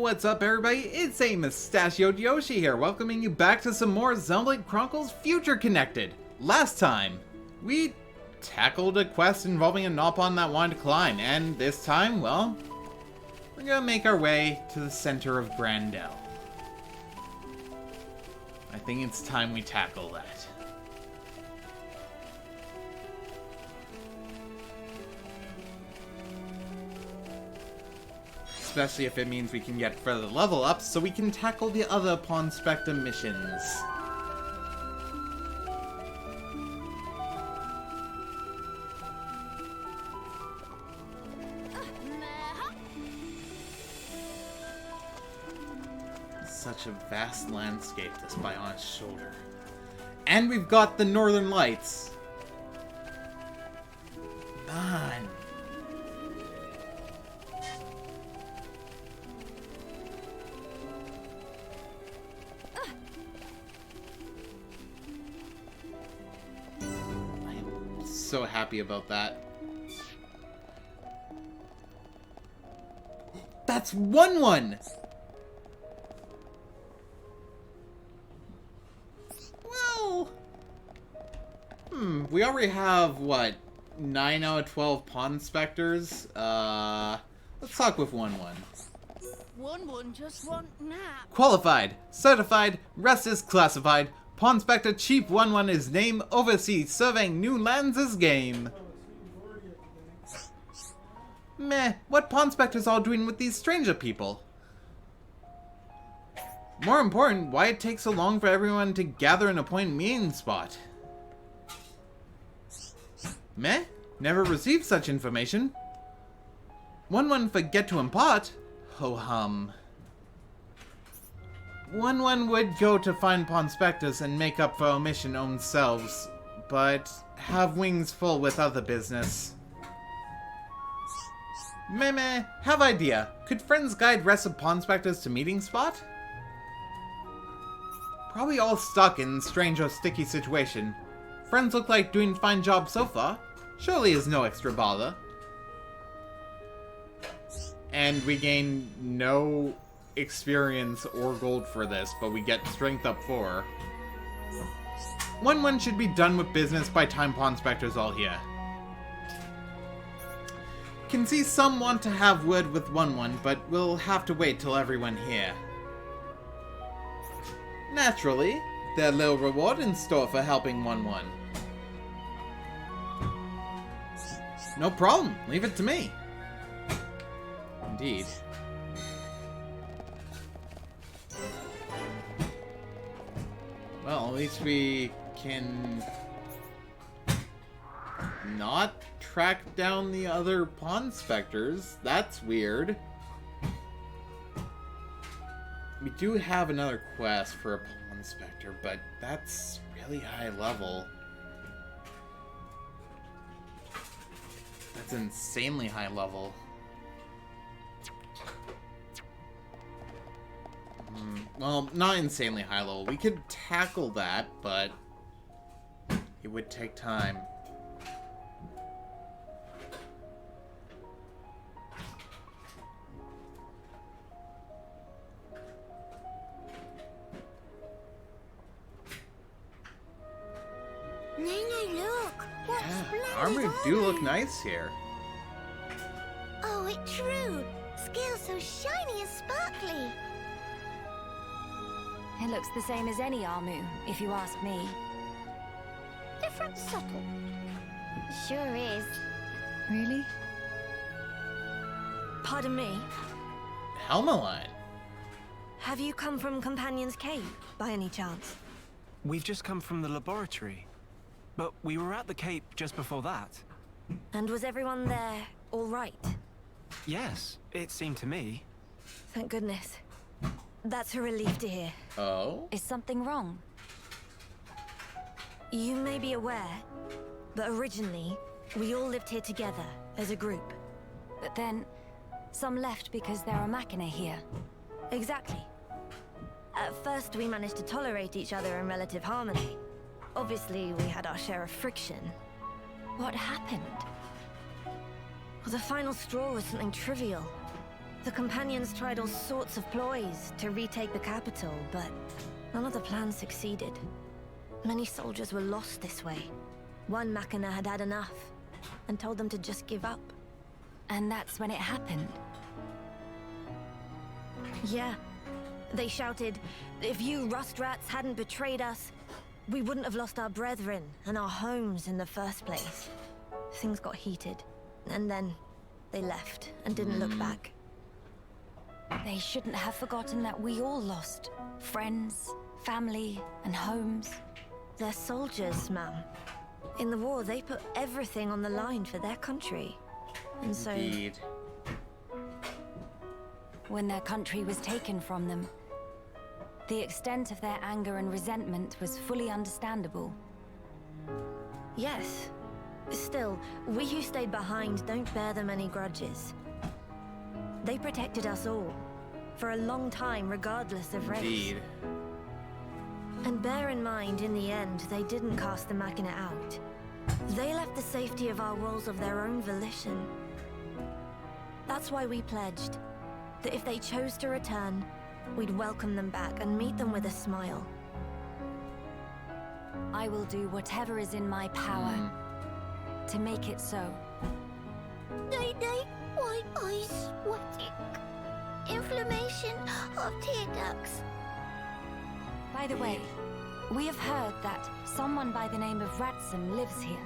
What's up, everybody? It's a Mustachioed Yoshi here, welcoming you back to some more Xenoblade Chronicles Future Connected. Last time, we tackled a quest involving a Nopon that wanted to climb, and this time, well, we're gonna make our way to the center of Gran Dell. I think it's time we tackle that. Especially if it means we can get further level ups so we can tackle the other Pawn Spectre missions. Such a vast landscape to spy on its shoulder. And we've got the Northern Lights. Man. So happy about that. That's 1-1! Well... we already have, what, 9 out of 12 Pawn Spectres? Let's talk with 1-1. 1-1 just want nap. Qualified, certified, rest is classified. Pawn Spectre Chief 1-1 is named overseas, surveying new lands is game. Meh, what Pawn Spectre's all doing with these stranger people? More important, why it takes so long for everyone to gather in a point meeting spot? Meh, never received such information. 1-1 forget to impart? Ho hum. 1-1 would go to find Pawn Spectres and make up for omission own selves, but have wings full with other business. Meh, have idea. Could friends guide rest of Pawn Spectres to meeting spot? Probably all stuck in strange or sticky situation. Friends look like doing fine job so far. Surely is no extra bother. And we gain no experience or gold for this, but we get strength up 4. 1-1 should be done with business by time Pawn Spectre's all here. Can see some want to have word with 1-1, but we'll have to wait till everyone here. Naturally, there's a little reward in store for helping 1-1. No problem, leave it to me. Indeed. Well, at least we can not track down the other Pawn Spectres. That's weird. We do have another quest for a Pawn Spectre, but that's really high level. That's insanely high level. Well, not insanely high level. We could tackle that, but it would take time. Nene, look! What splendid Armor do look nice here. Oh, it's true. Scales so shiny and sparkly. It looks the same as any Armu, if you ask me. Different subtle. Sure is. Really? Pardon me? Helmeline. Have you come from Companion's Cave, by any chance? We've just come from the laboratory. But we were at the Cape just before that. And was everyone there all right? Yes, it seemed to me. Thank goodness. That's a relief to hear. Oh? Is something wrong? You may be aware, but originally, we all lived here together, as a group. But then, some left because there are Machina here. Exactly. At first, we managed to tolerate each other in relative harmony. Obviously, we had our share of friction. What happened? Well, the final straw was something trivial. The companions tried all sorts of ploys to retake the capital, but none of the plans succeeded. Many soldiers were lost this way. One Machina had had enough and told them to just give up. And that's when it happened. Yeah. They shouted, if you rust rats hadn't betrayed us, we wouldn't have lost our brethren and our homes in the first place. Things got heated, and then they left and didn't look back. They shouldn't have forgotten that we all lost friends, family, and homes. They're soldiers, ma'am. In the war, they put everything on the line for their country. And so... Indeed. When their country was taken from them, the extent of their anger and resentment was fully understandable. Yes. Still, we who stayed behind don't bear them any grudges. They protected us all, for a long time, regardless of race. Indeed. And bear in mind, in the end, they didn't cast the Machina out. They left the safety of our walls of their own volition. That's why we pledged that if they chose to return, we'd welcome them back and meet them with a smile. I will do whatever is in my power to make it so. They white eyes sweating. Inflammation of tear ducts. By the way, we have heard that someone by the name of Ratsum lives here.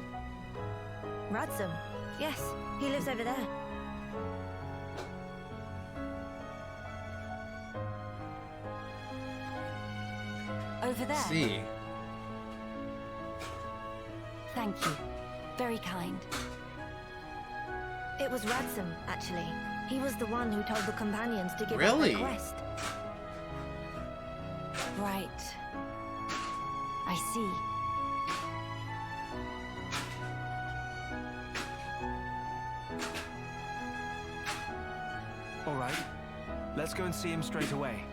Ratsum? Yes, he lives over there. Over there? See. Thank you. Very kind. It was Ratsum, actually. He was the one who told the companions to give up Really? their quest. Right. I see. All right. Let's go and see him straight away.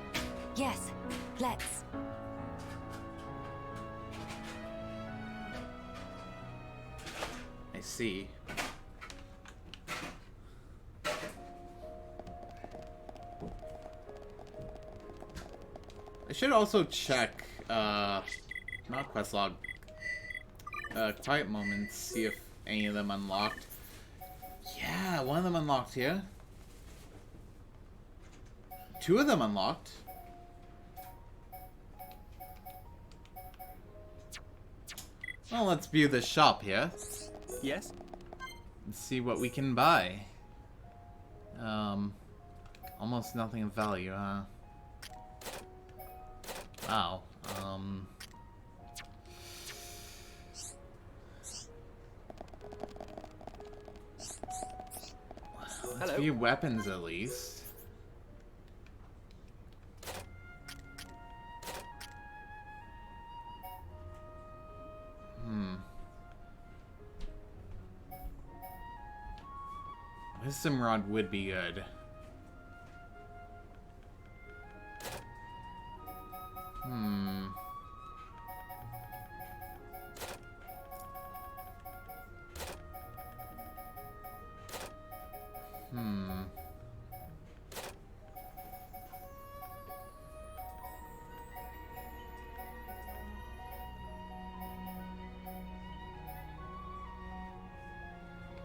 Yes, let's. I see. I should also check, not quest log, quiet moments, see if any of them unlocked. Yeah, one of them unlocked here. Two of them unlocked. Well, let's view the shop here. Yes? And see what we can buy. Almost nothing of value, huh? Wow. Let's view weapons at least. Wisdom rod would be good.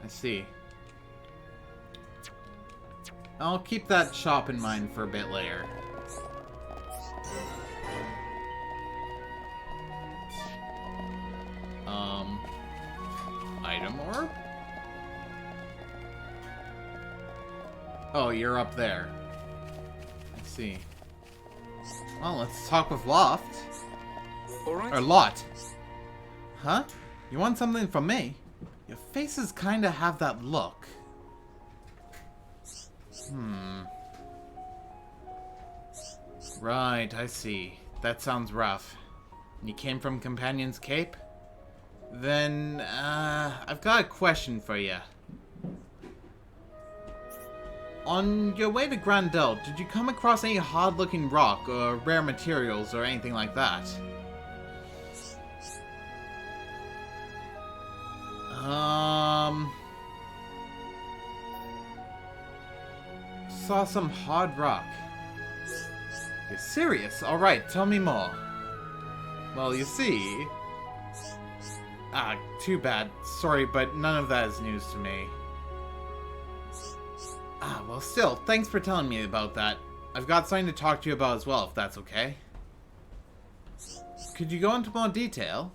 I see. I'll keep that shop in mind for a bit later. Item orb? Oh, you're up there. I see. Well, let's talk with Loft. Alright. Or Lot. Huh? You want something from me? Your faces kinda have that look. Right, I see. That sounds rough. You came from Companion's Cape? Then, I've got a question for you. On your way to Gran Dell, did you come across any hard-looking rock or rare materials or anything like that? saw some hard rock. You're serious? Alright, tell me more. Well, you see... Ah, too bad. Sorry, but none of that is news to me. Ah, well still, thanks for telling me about that. I've got something to talk to you about as well, if that's okay. Could you go into more detail?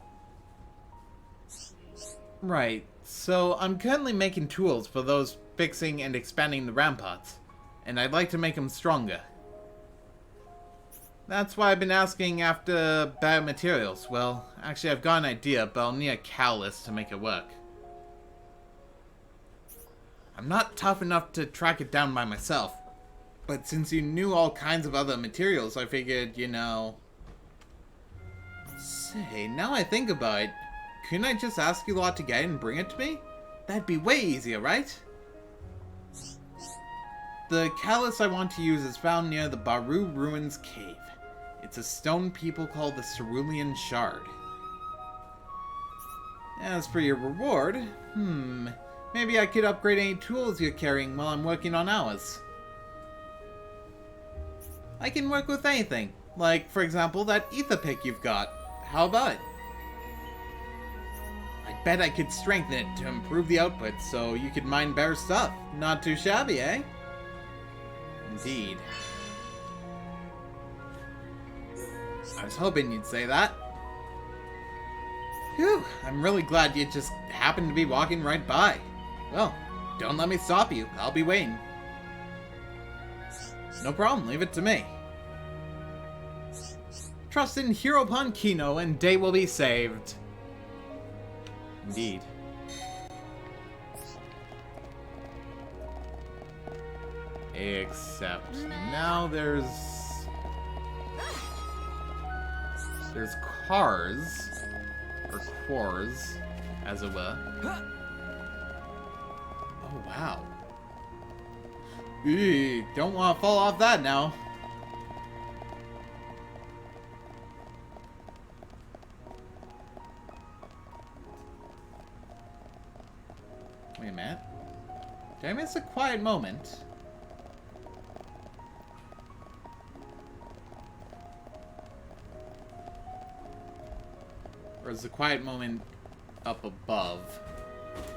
Right, so I'm currently making tools for those fixing and expanding the ramparts, and I'd like to make them stronger. That's why I've been asking after better materials. Well, actually I've got an idea, but I'll need a catalyst to make it work. I'm not tough enough to track it down by myself, but since you knew all kinds of other materials, I figured, you know... Say, now I think about it, couldn't I just ask you lot to get it and bring it to me? That'd be way easier, right? The catalyst I want to use is found near the Baru Ruins Cave. It's a stone people call the Cerulean Shard. As for your reward, maybe I could upgrade any tools you're carrying while I'm working on ours. I can work with anything, like, for example, that ether pick you've got. How about it? I bet I could strengthen it to improve the output so you could mine better stuff. Not too shabby, eh? Indeed. I was hoping you'd say that. Phew, I'm really glad you just happened to be walking right by. Well, don't let me stop you. I'll be waiting. No problem, leave it to me. Trust in Hiropon Kino and day will be saved. Indeed. Except now there's cars, or quars, as it were. Oh wow. Eee, don't want to fall off that now. Wait a minute. Did I miss a quiet moment? Or is the quiet moment up above?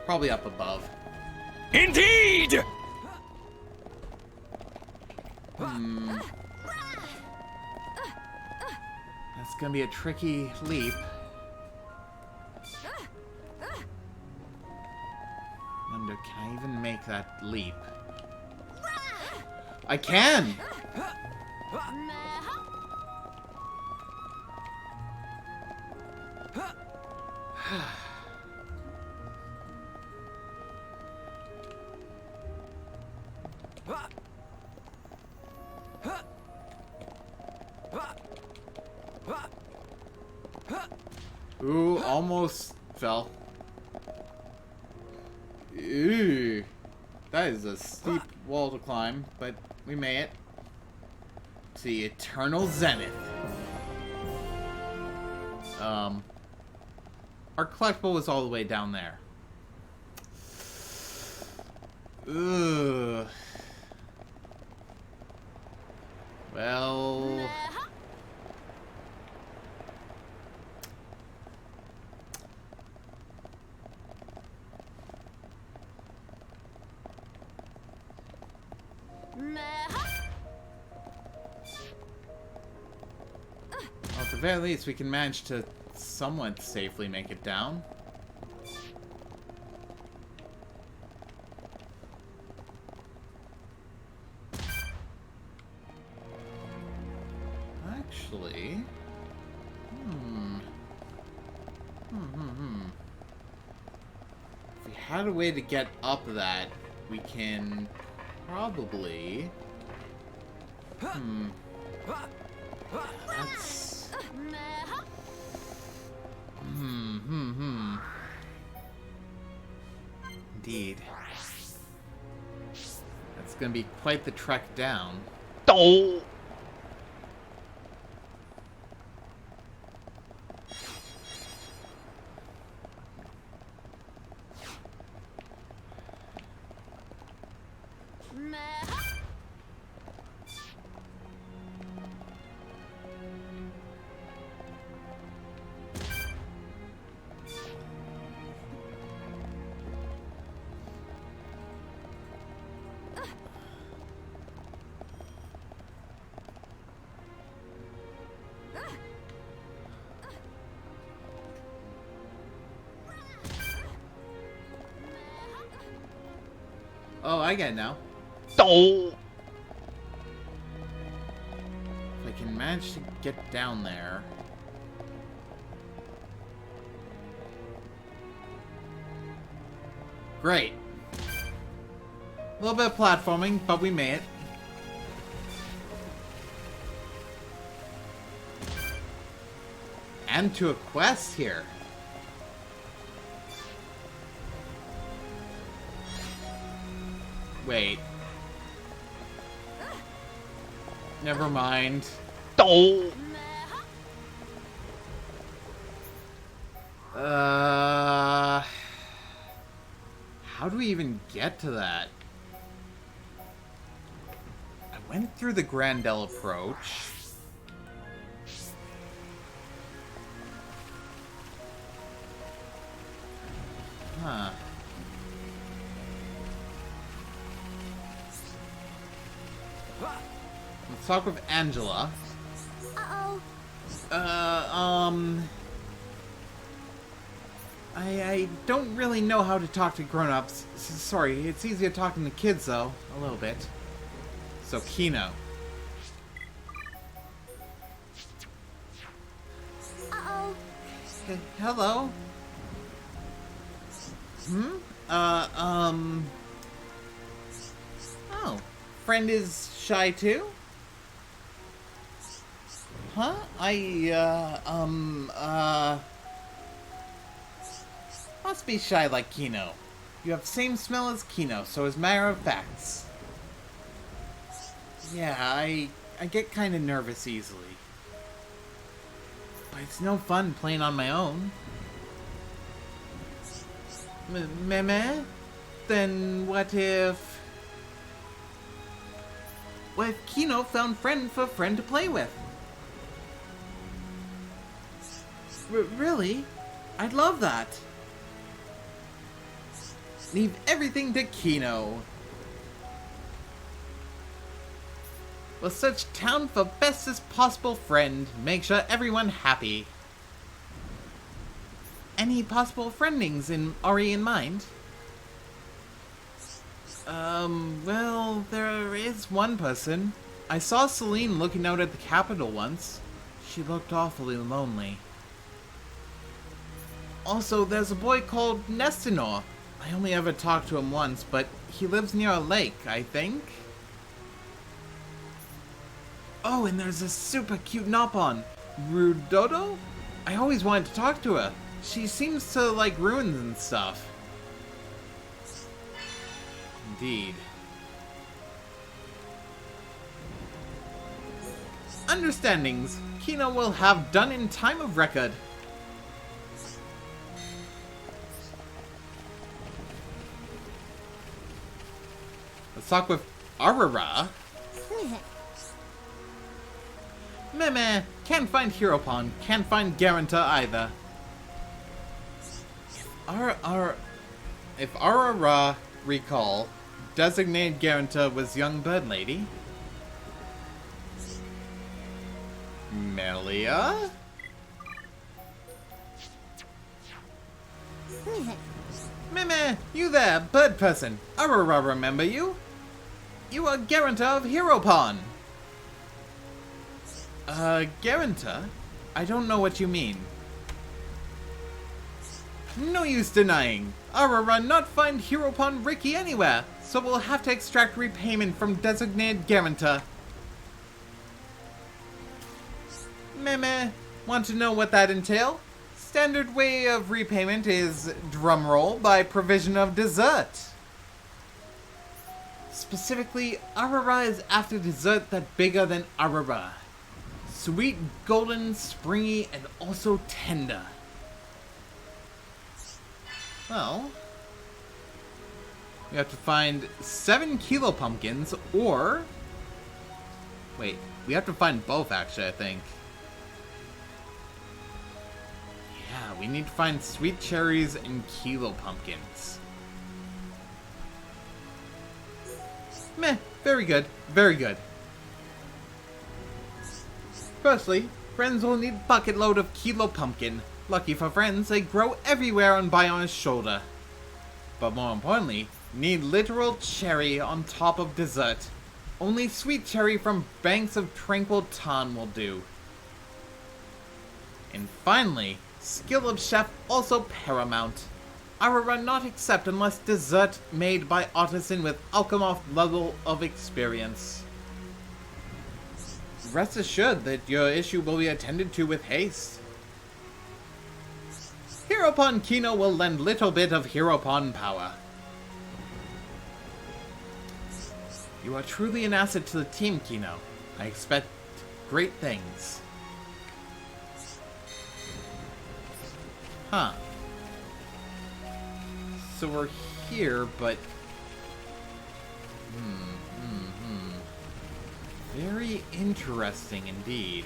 Probably up above. Indeed! That's gonna be a tricky leap. Wonder, can I even make that leap? I can! Ooh, almost fell. Ooh, that is a steep wall to climb, but we made it. To the Eternal Zenith. Our collectible was all the way down there. Ugh. Well... At the very least, we can manage to somewhat safely make it down. Actually... If we had a way to get up that, we can probably... That's... Indeed. That's gonna be quite the trek down. Oh! Oh, I get it now. Oh! If I can manage to get down there. Great. A little bit of platforming, but we made it. And to a quest here. Wait. Never mind. Oh! How do we even get to that? I went through the Gran Dell approach. Huh. Let's talk with Angela. Uh-oh. I don't really know how to talk to grown-ups. Sorry, it's easier talking to kids, though. A little bit. So, Kino. Uh-oh. Hello? Oh. Friend is shy, too? Huh? Must be shy like Kino. You have the same smell as Kino, so as a matter of facts. Yeah, I get kind of nervous easily. But it's no fun playing on my own. Meme? Then what if... What if Kino found friend for friend to play with? Really? I'd love that. Leave everything to Kino. With such town for bestest possible friend, make sure everyone happy. Any possible friendings already in mind? Well, there is one person. I saw Celine looking out at the capital once. She looked awfully lonely. Also, there's a boy called Nestinor. I only ever talked to him once, but he lives near a lake, I think. Oh, and there's a super cute Nopon, Rudodo? I always wanted to talk to her. She seems to like ruins and stuff. Indeed. Understandings, Kino will have done in time of record. Let's talk with Aurora. Meh, can't find Heropon, can't find Garanta either. If Aurora recall, designated Garanta was young bird lady. Melia? Meh, you there, bird person. Aurora remember you? You are Garanta of Heropon. Garanta? I don't know what you mean. No use denying. Aurora not find Heropon Ricky anywhere, so we'll have to extract repayment from designated Garanta. Meh, want to know what that entail? Standard way of repayment is, drumroll, by provision of dessert. Specifically, Aurora is after dessert that bigger than Aurora. Sweet, golden, springy, and also tender. Well, we have to find 7 kilo pumpkins, or... Wait, we have to find both, actually, I think. Yeah, we need to find sweet cherries and kilo pumpkins. Meh, very good, very good. Firstly, friends will need bucket load of kilo pumpkin. Lucky for friends, they grow everywhere on Bion's shoulder. But more importantly, Need literal cherry on top of dessert. Only sweet cherry from banks of tranquil Tan will do. And finally, skill of chef also paramount. Aurora not accept unless dessert made by artisan with Alchemoth level of experience. Rest assured that your issue will be attended to with haste. Hereupon Kino will lend little bit of Hereupon power. You are truly an asset to the team, Kino. I expect great things. Huh. So we're here, but... Very interesting indeed.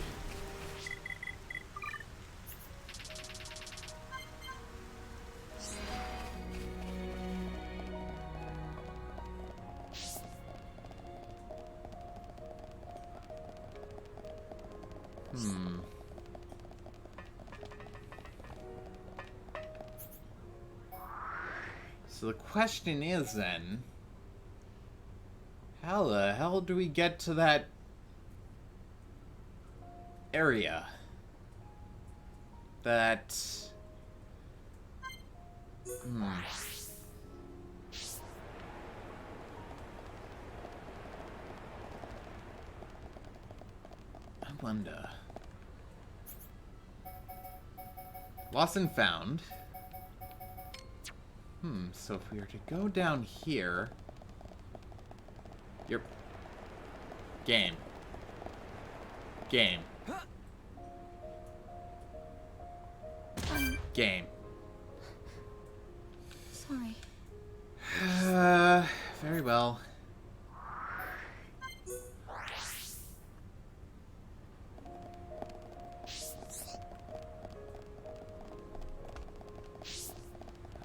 So the question is then, how the hell do we get to that area? That... I wonder. Lost and found. So if we were to go down here... Game. Game. Game. Sorry. Very well.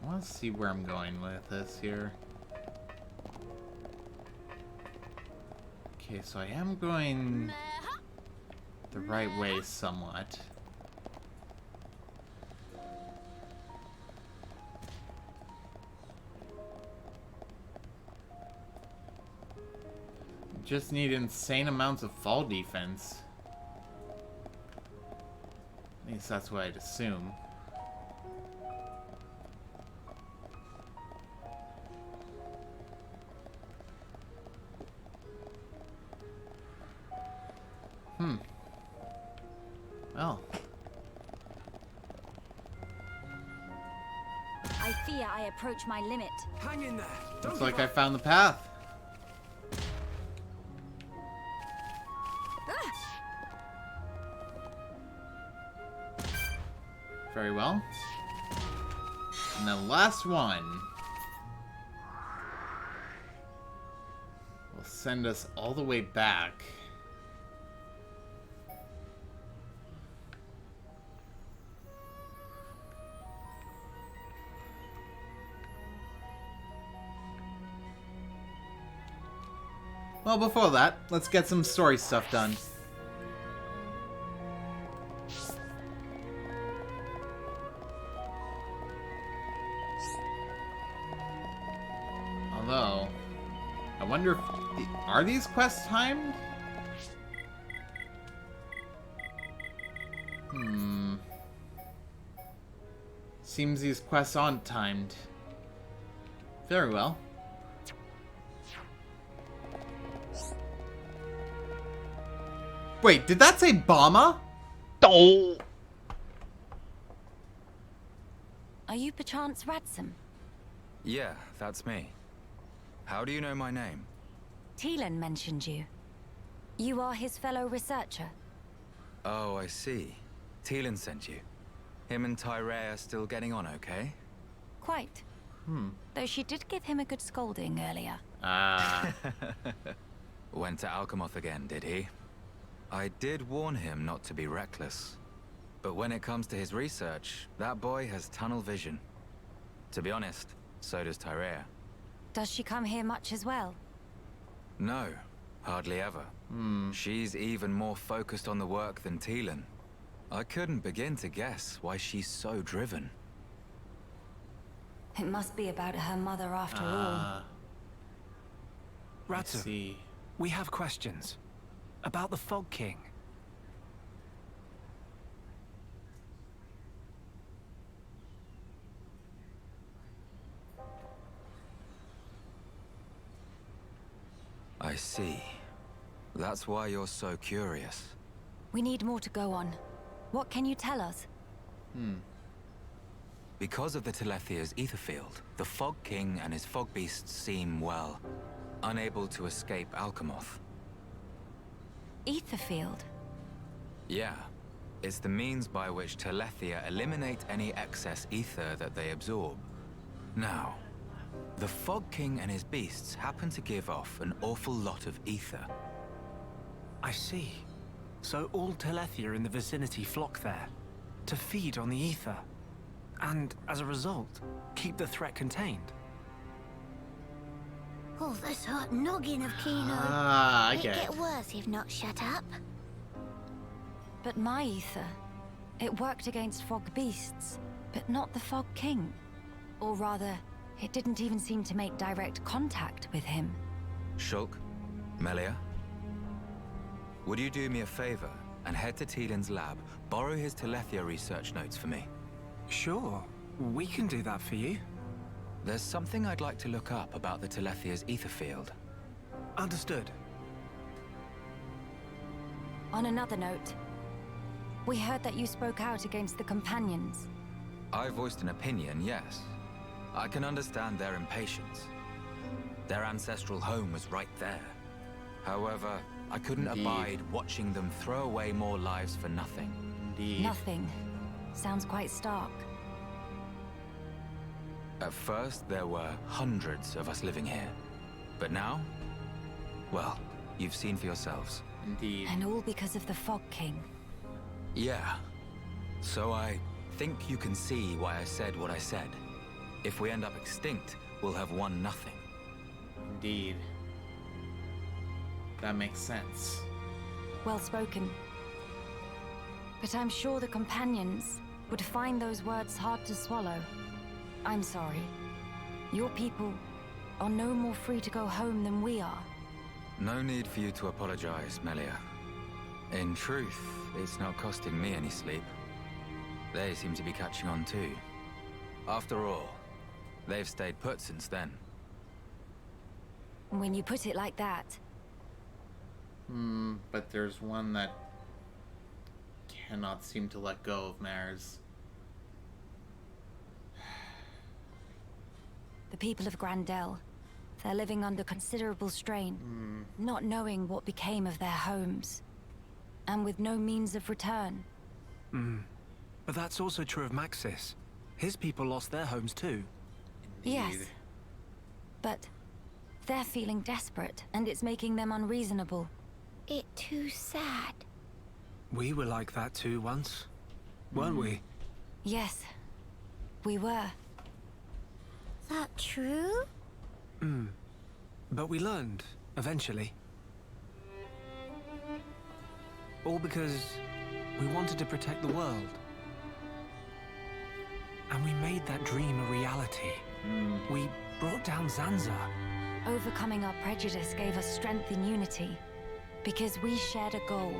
I want to see where I'm going with this here. Okay, so I am going the right way somewhat. Just need insane amounts of fall defense. At least that's what I'd assume. Well. I fear I approach my limit. Hang in there. Looks like I found the path. Very well. And the last one will send us all the way back. Well, before that, let's get some story stuff done. Although, I wonder if... Are these quests timed? Seems these quests aren't timed. Very well. Wait, did that say Bomber? Oh. Are you perchance Radsum? Yeah, that's me. How do you know my name? Teelan mentioned you. You are his fellow researcher. Oh, I see. Teelan sent you. Him and Tyree are still getting on okay? Quite. Though she did give him a good scolding earlier. Ah. Went to Alchemoth again, did he? I did warn him not to be reckless. But when it comes to his research, that boy has tunnel vision. To be honest, so does Tyree. Does she come here much as well? No, hardly ever. She's even more focused on the work than Teelan. I couldn't begin to guess why she's so driven. It must be about her mother after all. Ratsu, See. we have questions. About the Fog King. I see. That's why you're so curious. We need more to go on. What can you tell us? Because of the Telethia's ether field, the Fog King and his fog beasts seem, well, unable to escape Alchemoth. Ether field? Yeah. It's the means by which Telethia eliminate any excess ether that they absorb. Now, the Fog King and his beasts happen to give off an awful lot of ether. I see. So all Telethia in the vicinity flock there, to feed on the ether. And, as a result, keep the threat contained. Oh, this hot noggin of Kino. Ah, I It'd get get it. worse if not shut up. But my ether, it worked against fog beasts, but not the Fog King. Or rather, it didn't even seem to make direct contact with him. Shulk, Melia, would you do me a favor and head to Teelin's lab, borrow his Telethia research notes for me? Sure, we can do that for you. There's something I'd like to look up about the Telethia's ether field. Understood. On another note, we heard that you spoke out against the companions. I voiced an opinion, yes. I can understand their impatience. Their ancestral home was right there. However, I couldn't Indeed. abide watching them throw away more lives for nothing. Indeed. Nothing. Sounds quite stark. At first, there were hundreds of us living here. But now? Well, you've seen for yourselves. Indeed. And all because of the Fog King. Yeah. So I think you can see why I said what I said. If we end up extinct, we'll have won nothing. Indeed. That makes sense. Well spoken. But I'm sure the companions would find those words hard to swallow. I'm sorry. Your people are no more free to go home than we are. No need for you to apologize, Melia. In truth, it's not costing me any sleep. They seem to be catching on too. After all, they've stayed put since then. When you put it like that, But there's one that cannot seem to let go of Mars. the people of Gran Dell, they're living under considerable strain, not knowing what became of their homes, and with no means of return. But that's also true of Maxis. His people lost their homes too. Yes. Indeed. But they're feeling desperate, and it's making them unreasonable. It too sad. We were like that too once, weren't we? Yes, we were. That true? But we learned, eventually. All because we wanted to protect the world. And we made that dream a reality. We brought down Zanza. Overcoming our prejudice gave us strength in unity, because we shared a goal.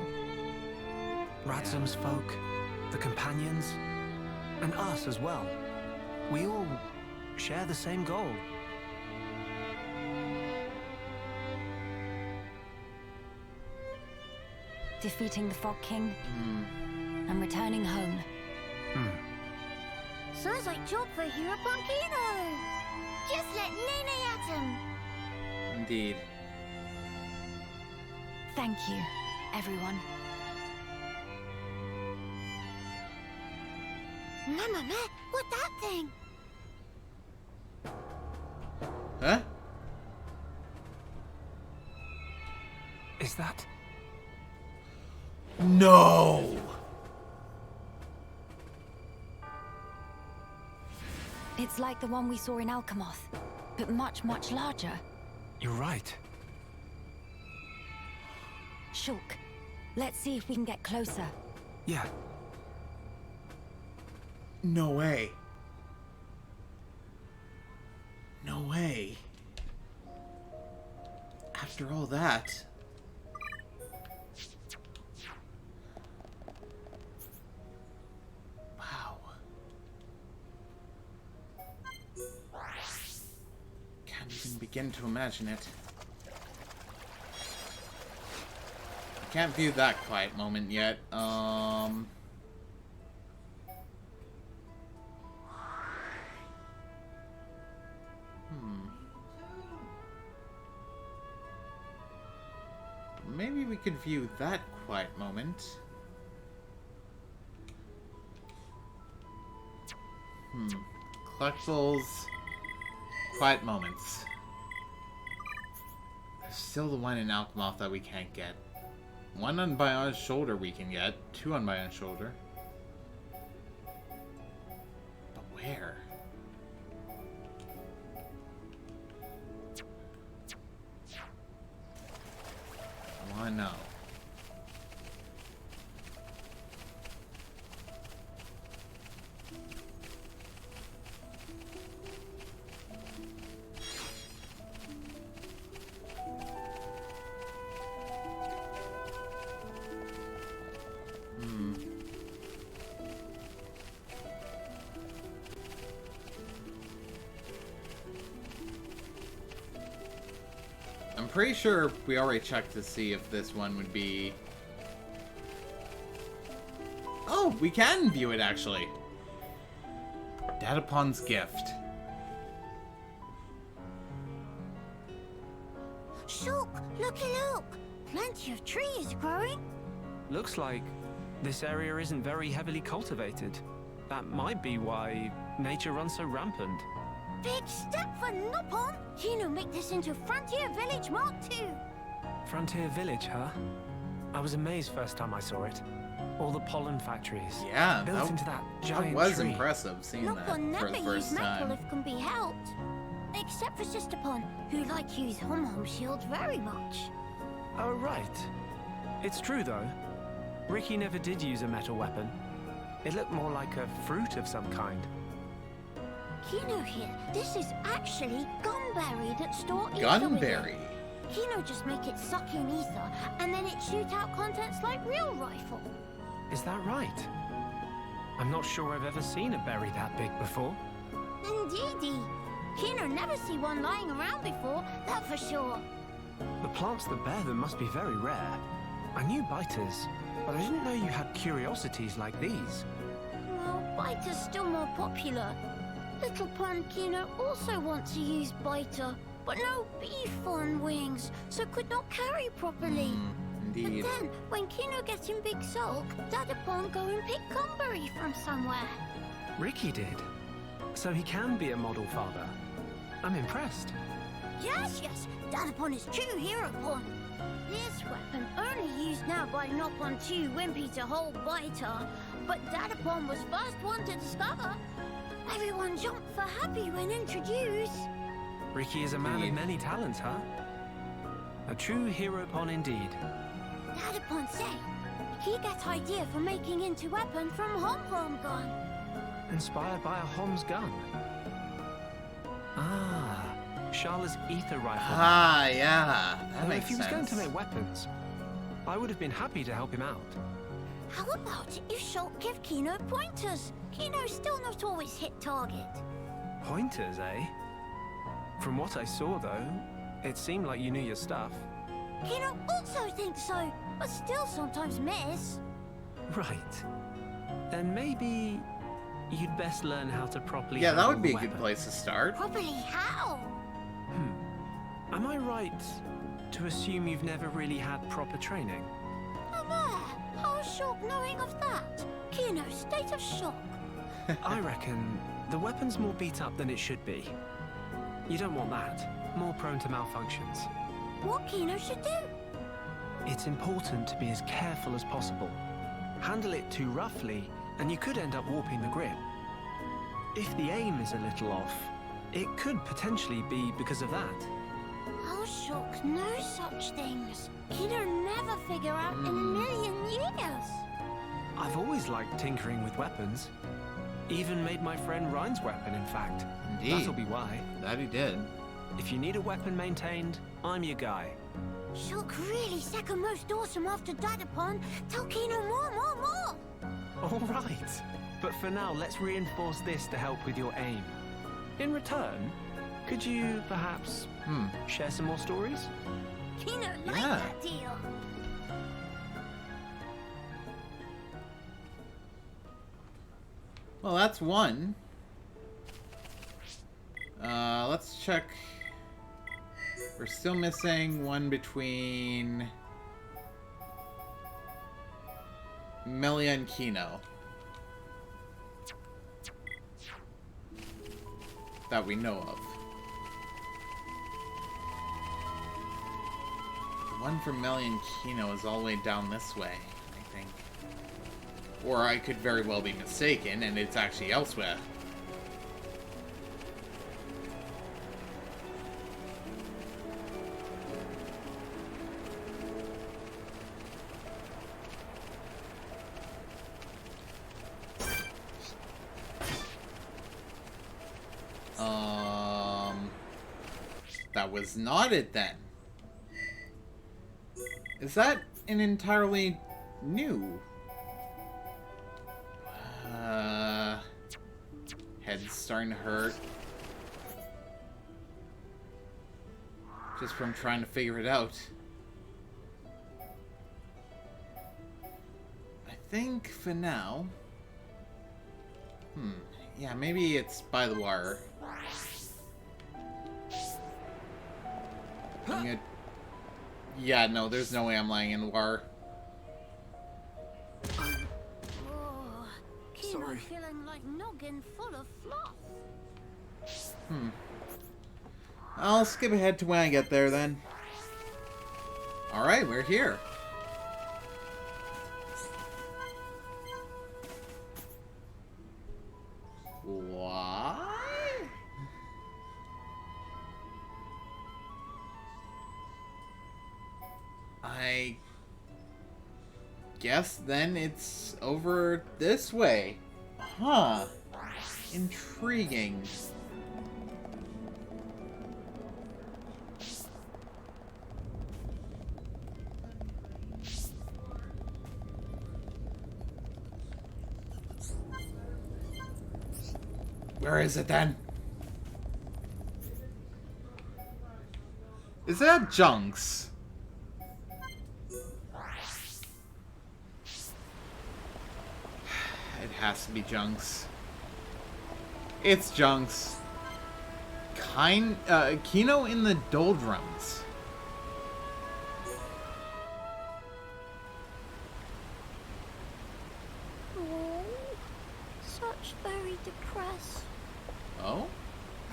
Ratsum's folk, the companions, and us as well. We all share the same goal. Defeating the Fog King and returning home. Sounds like job for Hero Punkino. Just let Nene at him. Indeed. Thank you, everyone. Mama, what that thing? Huh? Is that... No! It's like the one we saw in Alchemoth, but much, much larger. You're right. Shulk, let's see if we can get closer. Yeah. No way. No way. After all that... Wow. Can't even begin to imagine it. I can't view that quiet moment yet. Maybe we could view that quiet moment. Collectibles. Quiet moments. There's still the one in Alchemoth that we can't get. One on Bion's shoulder we can get. Two on Bion's shoulder. But where? I wanna know. I'm pretty sure we already checked to see if this one would be... Oh, we can view it actually. Datapon's gift. Shook, looky look. Plenty of trees growing. Looks like this area isn't very heavily cultivated. That might be why nature runs so rampant. Big step for Nopon. Kino make this into Frontier Village Mark II. Frontier Village, huh? I was amazed first time I saw it. All the pollen factories. Yeah, built into that that giant was tree. impressive seeing Nopon that never for the use first metal time. if can be helped. Except for Sisterpon, who like use hom-hom shields very much. Oh, right. It's true, though. Ricky never did use a metal weapon. It looked more like a fruit of some kind. Kino here, this is actually gunberry that store ether Gunberry. with it. Kino just make it suck in ether, and then it shoot out contents like real rifle. Is that right? I'm not sure I've ever seen a berry that big before. Indeedy. Kino never see one lying around before, that for sure. The plants that bear them must be very rare. I knew biters, but I didn't know you had curiosities like these. Well, biter's still more popular. Little Pun Kino also want to use biter, but no beef on wings, so could not carry properly. Indeed. But then, when Kino gets in big sulk, Dadapon go and pick gunberry from somewhere. Ricky did. So he can be a model father. I'm impressed. Yes, Dadapon is true hero pon. This weapon only used now by Nopon 2 Wimpy to hold biter, but Dadapon was first one to discover. Everyone jumped for happy when introduced. Ricky is a man of many talents, huh? A true hero pon indeed. Dadapon say he gets idea for making into weapon from hom-hom gun. Inspired by a Hom's gun. Ah, Charla's ether rifle. Ah, yeah. That Now, makes if he was sense. going to make weapons, I would have been happy to help him out. How about if Shulk give Kino pointers? Kino's still not always hit target. Pointers, eh? From what I saw, though, it seemed like you knew your stuff. Kino also thinks so, but still sometimes miss. Right. Then maybe you'd best learn how to properly Yeah, that would handle be a the good weapon. place to start. Properly how? Am I right to assume you've never really had proper training? How's Shulk knowing of that? Kino's state of shock. I reckon the weapon's more beat up than it should be. You don't want that. More prone to malfunctions. What Kino should do? It's important to be as careful as possible. Handle it too roughly, and you could end up warping the grip. If the aim is a little off, it could potentially be because of that. How Shulk knows such things? Kino never figure out in a million years. I've always liked tinkering with weapons. Even made my friend Ryan's weapon, in fact. Indeed. That'll be why. That he did. If you need a weapon maintained, I'm your guy. Shulk really second most awesome after Dadapon. Tell Kino more! All right. But for now, let's reinforce this to help with your aim. In return, could you perhaps share some more stories? Kino liked Yeah. that deal. Well, that's one. Let's check. We're still missing one between Melia and Kino. That we know of. The one for Melia and Kino is all the way down this way, I think. Or I could very well be mistaken, and it's actually elsewhere. That was not it then. Is that an entirely new? Head's starting to hurt. Just from trying to figure it out. I think for now... Yeah, maybe it's by the wire. I'm gonna... Yeah, no, there's no way I'm lying in the wire. Oh, Kino Sorry. feeling like noggin full of fluff. I'll skip ahead to when I get there then. Alright, we're here. What? I guess then it's over this way. Huh. Intriguing. Where is it then? Is that Junks? It has to be Junks. It's Junks. Kino in the doldrums. Oh, such very depressed. Oh?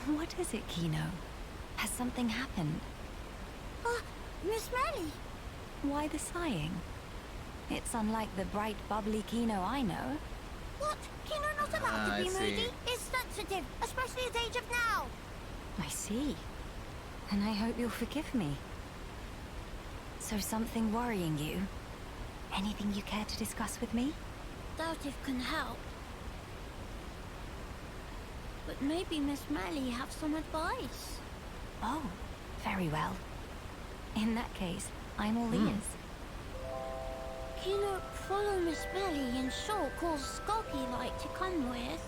What is it, Kino? Has something happened? Miss Melly. Why the sighing? It's unlike the bright, bubbly Kino I know. What? Kino not allowed I to be see. moody? It's sensitive, especially at the age of now. I see. And I hope you'll forgive me. So something worrying you? Anything you care to discuss with me? Doubt if can help. But maybe Miss Melly have some advice. Oh, very well. In that case, I'm all ears. Kino follow Miss Melly and Shaw calls Skulky like to come with.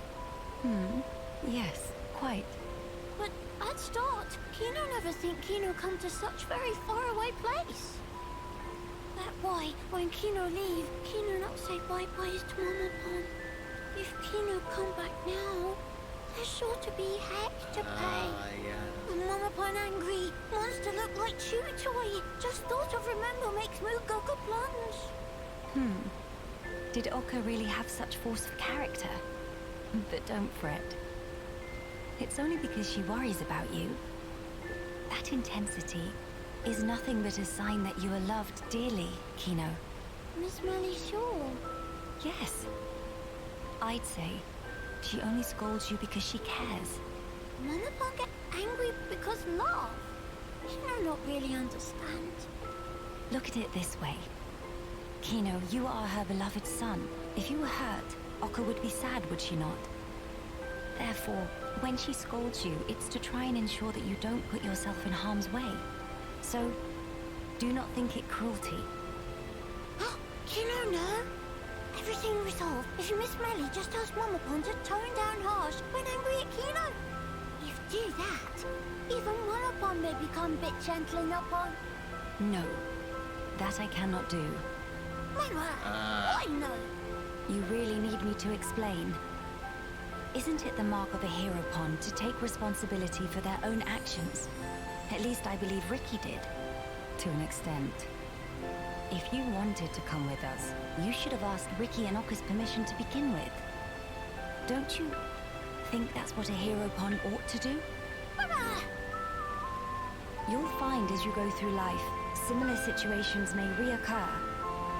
Yes, quite. But at start, Kino never think Kino come to such very far away place. That why, when Kino leave, Kino not say bye-byes to Mama Pon. If Kino come back now, there's sure to be heck to pay. Yeah. And Mama Pon angry, monster look like chew toy. Just thought of remember makes Mood go plunge. Did Oka really have such force of character? But don't fret. It's only because she worries about you. That intensity is nothing but a sign that you are loved dearly, Kino. Miss Melly sure. Yes. I'd say she only scolds you because she cares. Mama Pon get angry because love. Kino not really understand. Look at it this way. Kino, you are her beloved son. If you were hurt, Oka would be sad, would she not? Therefore, when she scolds you, it's to try and ensure that you don't put yourself in harm's way. So, do not think it cruelty. Kino, no. Everything resolved. If Miss Melly just tells Momopon to tone down harsh when angry at Kino. If do that, even Momopon may become a bit gentle in upon. No, that I cannot do. Mama, I know. You really need me to explain. Isn't it the mark of a hero pond to take responsibility for their own actions? At least I believe Ricky did, to an extent. If you wanted to come with us, you should have asked Ricky and Okka's permission to begin with. Don't you think that's what a hero pond ought to do? Mama! You'll find as you go through life, similar situations may reoccur.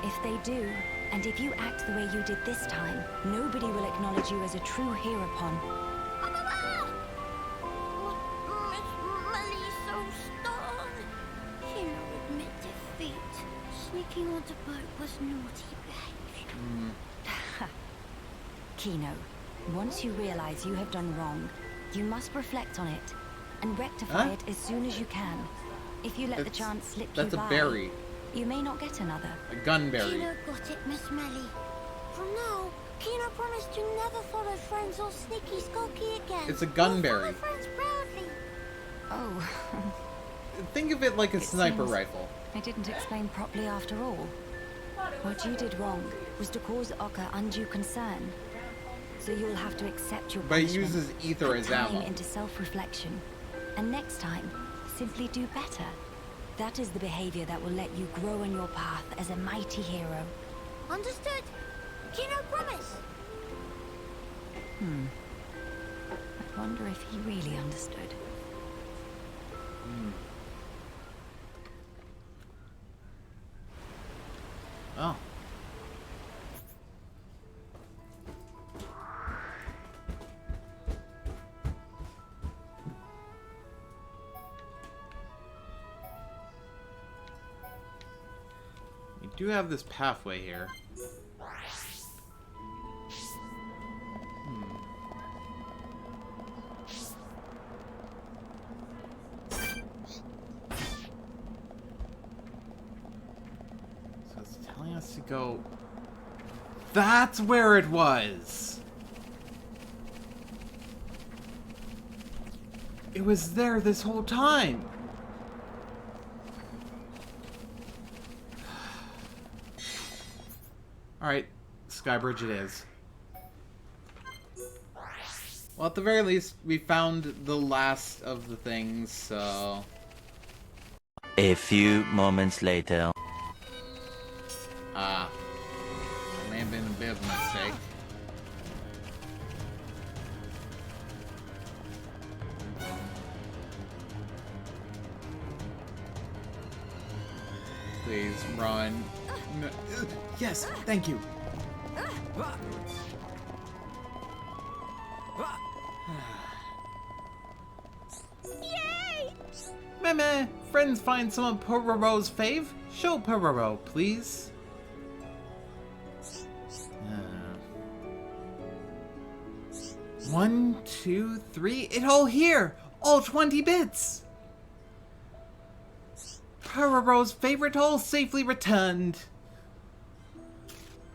If they do, and if you act the way you did this time, nobody will acknowledge you as a true hero pond. Mama! Miss Melly's so stern. Kino admit defeat. Sneaking onto boat was naughty behavior. Kino, once you realize you have done wrong, you must reflect on it and rectify it as soon as you can. If you let the chance slip you by, that's a berry. You may not get another. A gunberry. Kino got it, Miss Melly. From now, Kino promised to never follow friends or sneaky skulky again. It's a gunberry. Follow friends proudly. Oh, Think of it like a It sniper seems- rifle. I didn't explain properly after all. What you did wrong was to cause Okka undue concern. So you'll have to accept your But it punishment. uses ether Put as time ammo. into self-reflection. And next time, simply do better. That is the behavior that will let you grow on your path as a mighty hero. Understood? Kino promise. I wonder if he really understood. Oh. We do have this pathway here. So it's telling us to go... That's where it was! It was there this whole time! Alright, Skybridge it is. Well, at the very least, we found the last of the things, so... A few moments later. That may have been a bit of a mistake. Please, run. No. Yes, thank you. Yay! Meh, friends find some of Pororo's fave? Show Pororo, please. 1, 2, 3, it all here! All 20 bits! Pororo's favorite hole safely returned.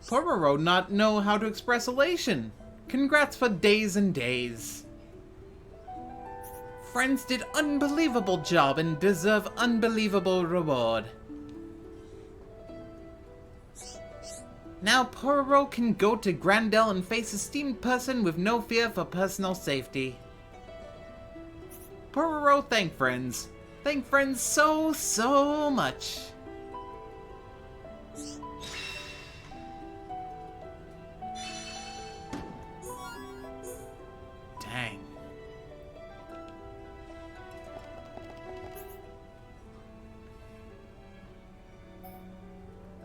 Pororo not know how to express elation. Congrats for days and days. Friends did unbelievable job and deserve unbelievable reward. Now Pororo can go to Gran Dell and face esteemed person with no fear for personal safety. Pororo thank friends. Thank friends so much. Dang.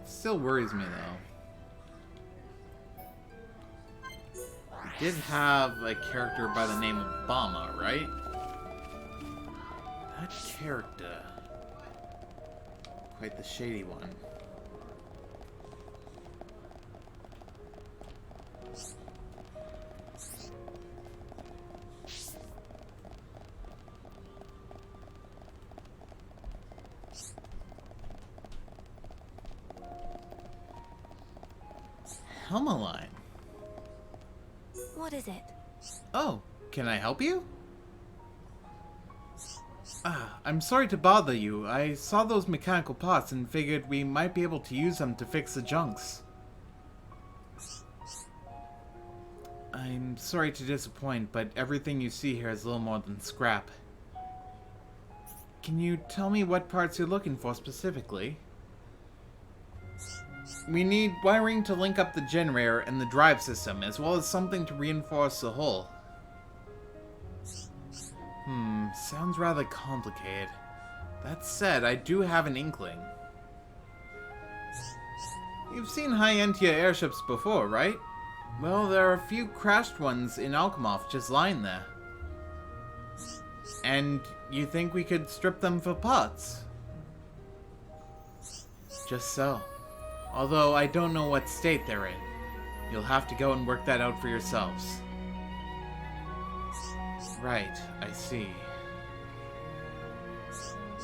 Still worries me though. We did have a character by the name of Bama, right? That character. Quite the shady one. Helma line. What is it? Oh, can I help you? I'm sorry to bother you. I saw those mechanical parts and figured we might be able to use them to fix the junks. I'm sorry to disappoint, but everything you see here is little more than scrap. Can you tell me what parts you're looking for specifically? We need wiring to link up the generator and the drive system, as well as something to reinforce the hull. Sounds rather complicated. That said, I do have an inkling. You've seen high-end tier airships before, right? Well, there are a few crashed ones in Alchemoth just lying there. And you think we could strip them for parts? Just so. Although I don't know what state they're in. You'll have to go and work that out for yourselves. Right, I see.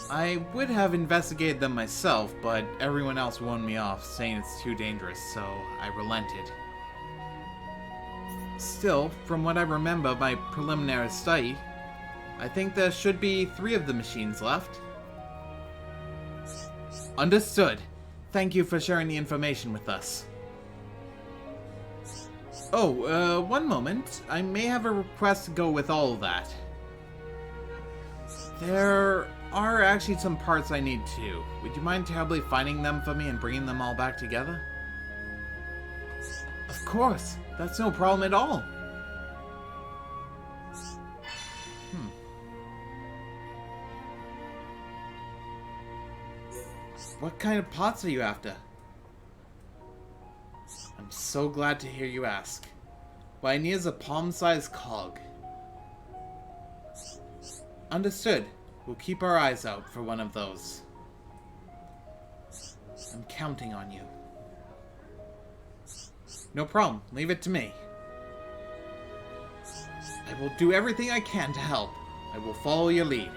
I would have investigated them myself, but everyone else warned me off, saying it's too dangerous, so I relented. Still, from what I remember of my preliminary study, I think there should be 3 of the machines left. Understood. Thank you for sharing the information with us. Oh, one moment. I may have a request to go with all of that. There are actually some parts I need too. Would you mind terribly finding them for me and bringing them all back together? Of course. That's no problem at all. What kind of pots are you after? I'm so glad to hear you ask. What I need is a palm-sized cog. Understood. We'll keep our eyes out for one of those. I'm counting on you. No problem. Leave it to me. I will do everything I can to help. I will follow your lead.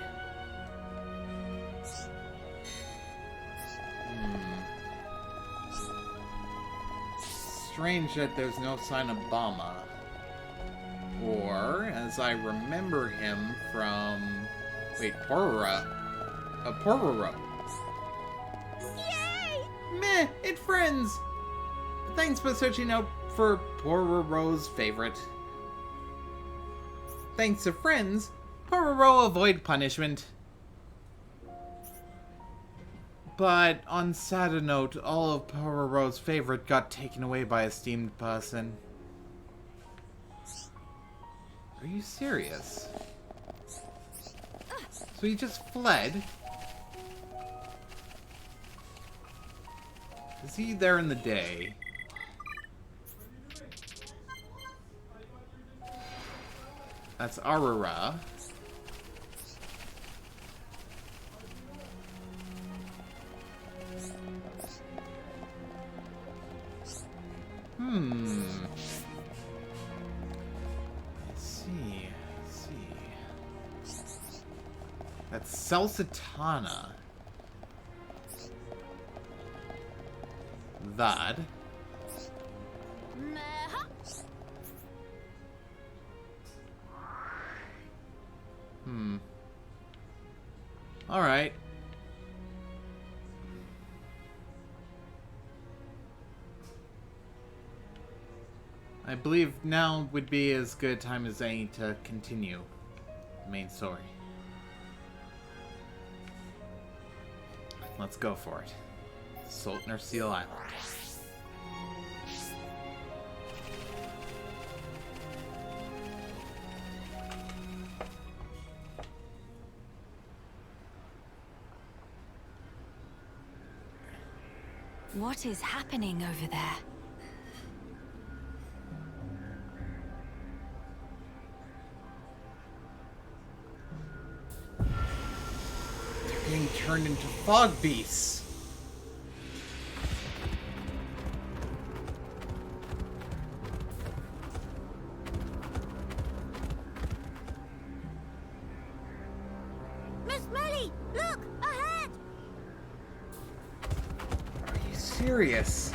Strange that there's no sign of Bama. Or, as I remember him from... Wait, Pororo. Yay! Meh, it's friends! Thanks for searching out for Pororo's favorite. Thanks to friends, Pororo avoid punishment. But on sadder note, all of Pororo's favorite got taken away by a esteemed person. Are you serious? So he just fled? Is he there in the day? That's Aurora. Let's see. That's Selsatana. That. Alright. I believe now would be as good a time as any to continue the main story. Let's go for it. Soltner Seal Island. What is happening over there? They're being turned into fog beasts. Miss Melly, look ahead! Are you serious?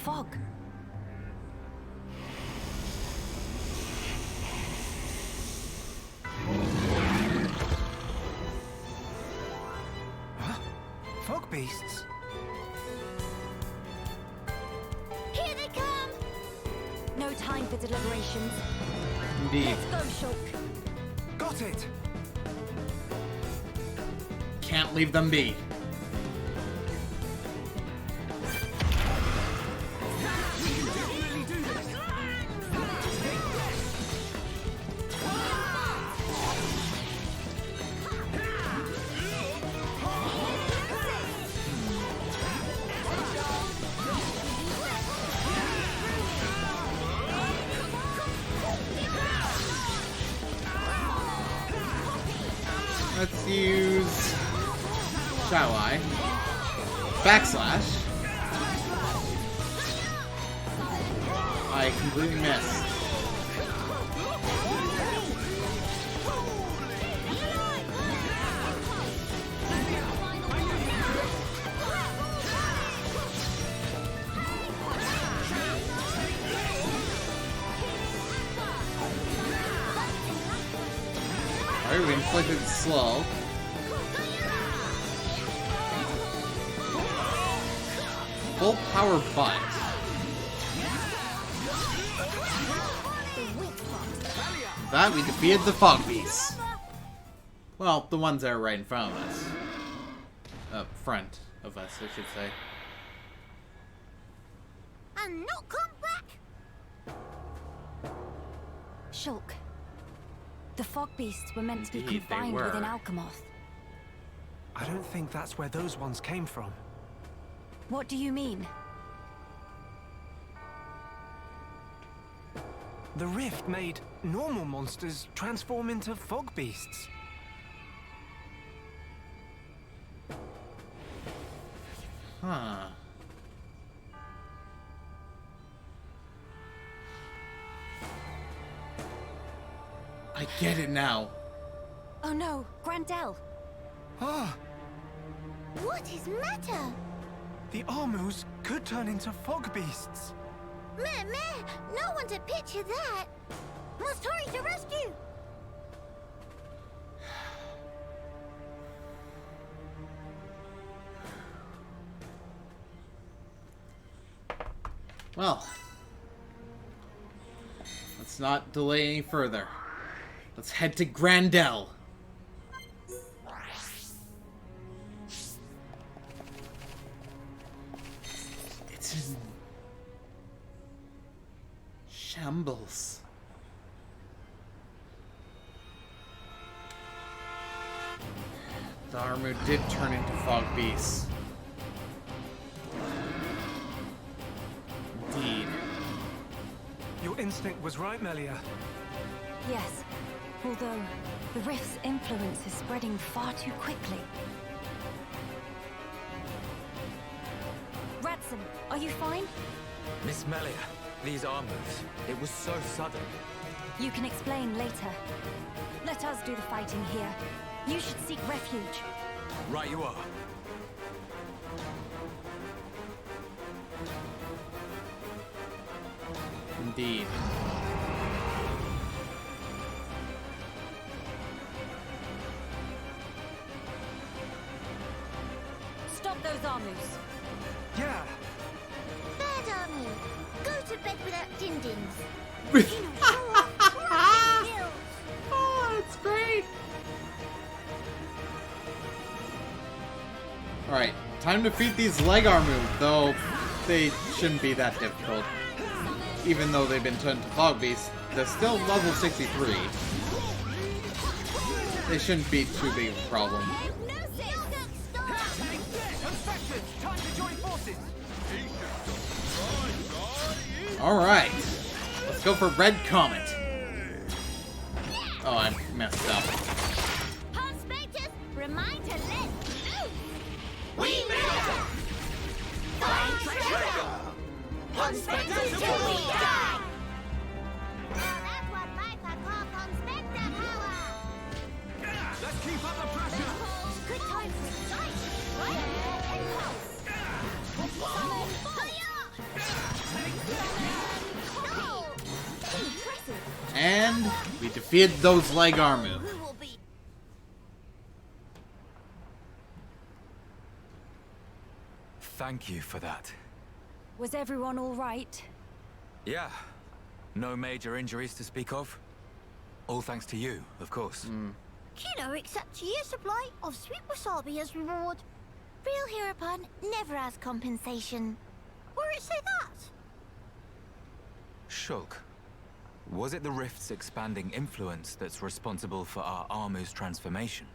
fog. Huh? Fog beasts? Here they come! No time for deliberations. Indeed. Let's go, Shulk. Got it! Can't leave them be. Let's use... shall I? Backslash. I completely missed. Alright, we inflicted slow. Full power butt. That we defeated the fog beasts. Well, the ones that are right in front of us. Front of us, I should say. And not come back! Shulk. The fog beasts were meant to be Indeed, they confined were. within Alchemoth. I don't think that's where those ones came from. What do you mean? The rift made normal monsters transform into fog beasts. Huh. I get it now. Oh no, Gran Dell. Ah, What is matter? the Armus could turn into fog beasts. Meh, no one to picture that. Must hurry to rescue. Well, let's not delay any further. Let's head to Gran Dell. It's in shambles. The Armu did turn into fog beasts. Indeed. Your instinct was right, Melia. Yes. Although, the rift's influence is spreading far too quickly. Ransom, are you fine? Miss Melia, these Armus, it was so sudden. You can explain later. Let us do the fighting here. You should seek refuge. Right you are. Indeed. Stop those Armus. Yeah. Bad army. Go to bed without din-dins. Oh, it's great! Alright, time to defeat these leg Armu, though they shouldn't be that difficult. Even though they've been turned to fog beasts, they're still level 63. They shouldn't be too big of a problem. Alright, let's go for Red Comet. Oh, I messed up. Conspirators, remind to let loose. We made it! Find treasure! Conspirators till we die! Now that's what Viper call conspector power! Let's keep up the pressure. Good time for strike, right? And pulse! Summon fire! And we defeated those leg armu. Who will be? Thank you for that. Was everyone all right? Yeah. No major injuries to speak of. All thanks to you, of course. Kino accepts a year's supply of sweet wasabi as reward. Real hero pun never has compensation. Where it say that? Shulk, was it the Rift's expanding influence that's responsible for our Armu's transformation?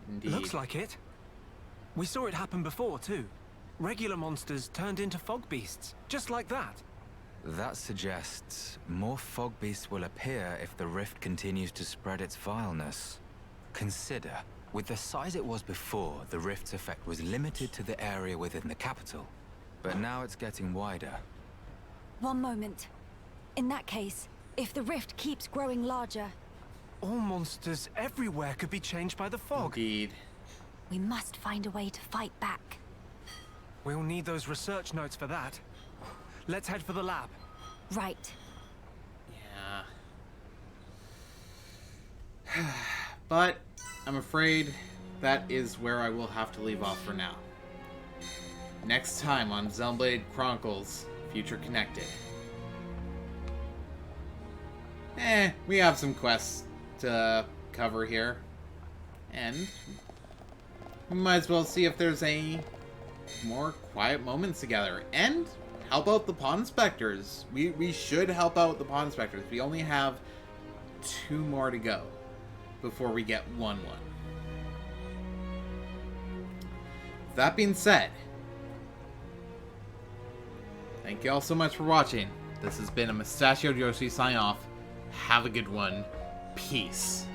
Indeed. Looks like it. We saw it happen before, too. Regular monsters turned into fog beasts, just like that. That suggests more fog beasts will appear if the Rift continues to spread its vileness. Consider, with the size it was before, the Rift's effect was limited to the area within the capital. But now it's getting wider. One moment. In that case, if the rift keeps growing larger, All monsters everywhere could be changed by the fog. Indeed. we must find a way to fight back. We'll need those research notes for that. Let's head for the lab. Right. Yeah. But I'm afraid that is where I will have to leave off for now. Next time on Xenoblade Chronicles Future Connected. We have some quests to cover here. And we might as well see if there's any more quiet moments together. And help out the Pawn Inspectors. We should help out the Pawn Inspectors. We only have 2 more to go before we get 1-1. That being said, thank you all so much for watching. This has been a Mustachioed Yoshi sign off. Have a good one. Peace.